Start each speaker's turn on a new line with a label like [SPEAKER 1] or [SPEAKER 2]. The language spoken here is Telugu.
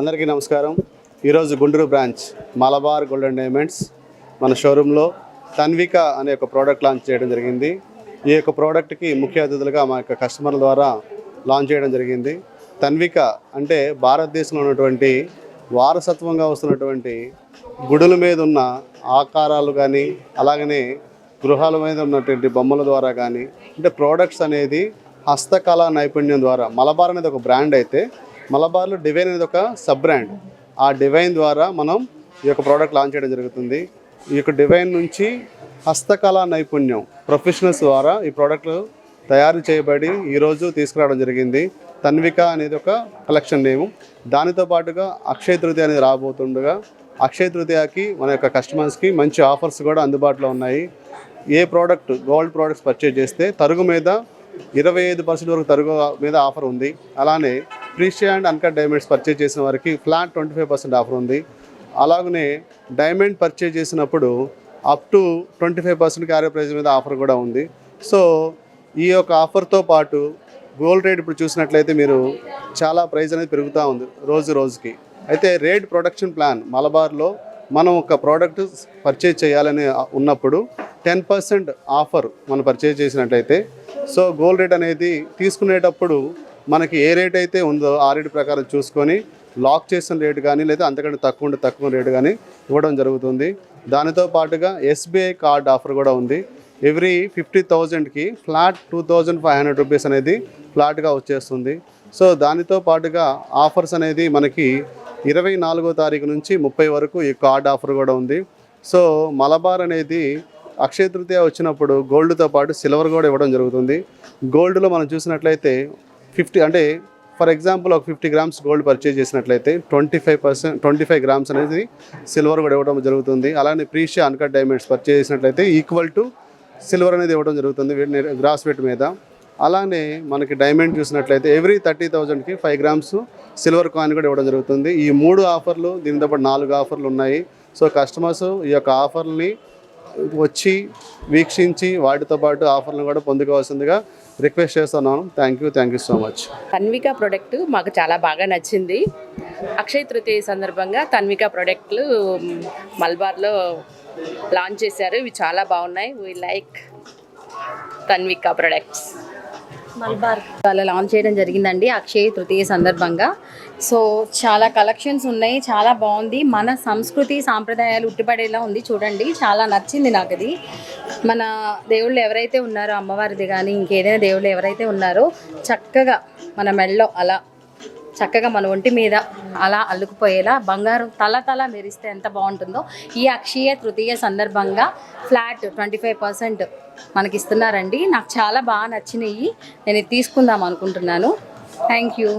[SPEAKER 1] అందరికీ నమస్కారం. ఈరోజు Guntur branch Malabar gold and diamonds మన షోరూంలో తన్విక అనే ఒక ప్రోడక్ట్ లాంచ్ చేయడం జరిగింది. ఈ యొక్క ప్రోడక్ట్కి ముఖ్య అతిథులుగా మా యొక్క కస్టమర్ల ద్వారా లాంచ్ చేయడం జరిగింది. తన్విక అంటే భారతదేశంలో ఉన్నటువంటి వారసత్వంగా వస్తున్నటువంటి గుడుల మీద ఉన్న ఆకారాలు కానీ, అలాగనే గృహాల మీద ఉన్నటువంటి బొమ్మల ద్వారా కానీ, అంటే ప్రోడక్ట్స్ అనేది హస్తకళా నైపుణ్యం ద్వారా మలబార్ అనేది ఒక బ్రాండ్ అయితే, మలబార్లో డివైన్ అనేది ఒక సబ్ బ్రాండ్. ఆ డివైన్ ద్వారా మనం ఈ యొక్క ప్రోడక్ట్ లాంచ్ చేయడం జరుగుతుంది. ఈ యొక్క డివైన్ నుంచి హస్తకళా నైపుణ్యం ప్రొఫెషనల్స్ ద్వారా ఈ ప్రోడక్ట్ తయారు చేయబడి ఈరోజు తీసుకురావడం జరిగింది. తన్విక అనేది ఒక కలెక్షన్ నేము. దానితో పాటుగా అక్షయ తృతీయ అనేది రాబోతుండగా, అక్షయ తృతీయకి మన యొక్క కస్టమర్స్కి మంచి ఆఫర్స్ కూడా అందుబాటులో ఉన్నాయి. ఏ ప్రోడక్ట్ గోల్డ్ ప్రోడక్ట్స్ పర్చేజ్ చేస్తే తరుగు మీద 25% వరకు తరుగు మీద ఆఫర్ ఉంది. అలానే precious and uncut diamonds purchase చేసిన వారికి ఫ్లాట్ 25% ఆఫర్ ఉంది. అలాగనే డైమండ్ పర్చేజ్ చేసినప్పుడు అప్ టు 25% క్యారీ ప్రైస్ మీద ఆఫర్ కూడా ఉంది. సో ఈ యొక్క ఆఫర్తో పాటు గోల్డ్ రేట్ ఇప్పుడు చూసినట్లయితే మీరు చాలా ప్రైస్ అనేది పెరుగుతూ ఉంది రోజుకి. అయితే రేట్ ప్రొడక్షన్ ప్లాన్ మలబార్లో మనం ఒక ప్రోడక్ట్ పర్చేజ్ చేయాలని ఉన్నప్పుడు 10% ఆఫర్ మనం పర్చేజ్ చేసినట్లయితే, సో గోల్డ్ రేట్ అనేది తీసుకునేటప్పుడు మనకి ఏ రేట్ అయితే ఉందో ఆ రేటు ప్రకారం చూసుకొని లాక్ చేసిన రేటు కానీ, లేదా అంతకంటే తక్కువ రేటు కానీ ఇవ్వడం జరుగుతుంది. దానితో పాటుగా ఎస్బీఐ కార్డ్ ఆఫర్ కూడా ఉంది. ఎవ్రీ 50,000కి ఫ్లాట్ 2,500 రూపీస్ అనేది ఫ్లాట్గా వచ్చేస్తుంది. సో దానితో పాటుగా ఆఫర్స్ అనేది మనకి 24వ తారీఖు నుంచి 30 వరకు ఈ కార్డ్ ఆఫర్ కూడా ఉంది. సో మలబార్ అనేది అక్షయ తృతీయ వచ్చినప్పుడు గోల్డ్తో పాటు సిల్వర్ కూడా ఇవ్వడం జరుగుతుంది. గోల్డ్లో మనం చూసినట్లయితే 50 అంటే ఫర్ ఎగ్జాంపుల్ ఒక 50 గ్రామ్స్ గోల్డ్ పర్చేజ్ చేసినట్లయితే 25 గ్రామ్స్ అనేది సిల్వర్ కూడా ఇవ్వడం జరుగుతుంది. అలానే ప్రీషియస్ అన్కట్ డైమండ్స్ పర్చేజ్ చేసినట్లయితే ఈక్వల్ టు సిల్వర్ అనేది ఇవ్వడం జరుగుతుంది గ్రాస్ వెయిట్ మీద. అలానే మనకి డైమండ్ చూసినట్లయితే ఎవ్రీ 30,000కి 5 గ్రామ్స్ సిల్వర్ కాయిన్ కూడా ఇవ్వడం జరుగుతుంది. ఈ 3 ఆఫర్లు, దీనితో పాటు 4 ఆఫర్లు ఉన్నాయి. సో కస్టమర్స్ ఈ యొక్క ఆఫర్ని వచ్చి వీక్షించి వాటితో పాటు ఆఫర్లను కూడా పొందుకోవాల్సిందిగా రిక్వెస్ట్ చేస్తున్నాను. Thank you so much.
[SPEAKER 2] Tanvika product మాకు చాలా బాగా నచ్చింది. అక్షయ తృతీయ సందర్భంగా తన్విక ప్రోడక్ట్లు మలబార్లో లాంచ్ చేశారు. ఇవి చాలా బాగున్నాయి. We like Tanvika products. Malabar అలా లాంచ్ చేయడం జరిగిందండి అక్షయ తృతీయ సందర్భంగా. సో చాలా కలెక్షన్స్ ఉన్నాయి, చాలా బాగుంది. మన సంస్కృతి సాంప్రదాయాలు ఉట్టిపడేలా ఉంది. చూడండి, చాలా నచ్చింది నాకు అది. మన దేవుళ్ళు ఎవరైతే ఉన్నారో, అమ్మవారిది కానీ ఇంకేదైనా దేవుళ్ళు ఎవరైతే ఉన్నారో చక్కగా మన మెడలో అలా చక్కగా మన ఒంటి మీద అలా అల్లుకుపోయేలా బంగారం తల మెరిస్తే ఎంత బాగుంటుందో ఈ అక్షయ తృతీయ సందర్భంగా ఫ్లాట్ 25% మనకి ఇస్తున్నారండి. నాకు చాలా బాగా నచ్చినాయి. నేను ఇది తీసుకుందాం అనుకుంటున్నాను. Thank you.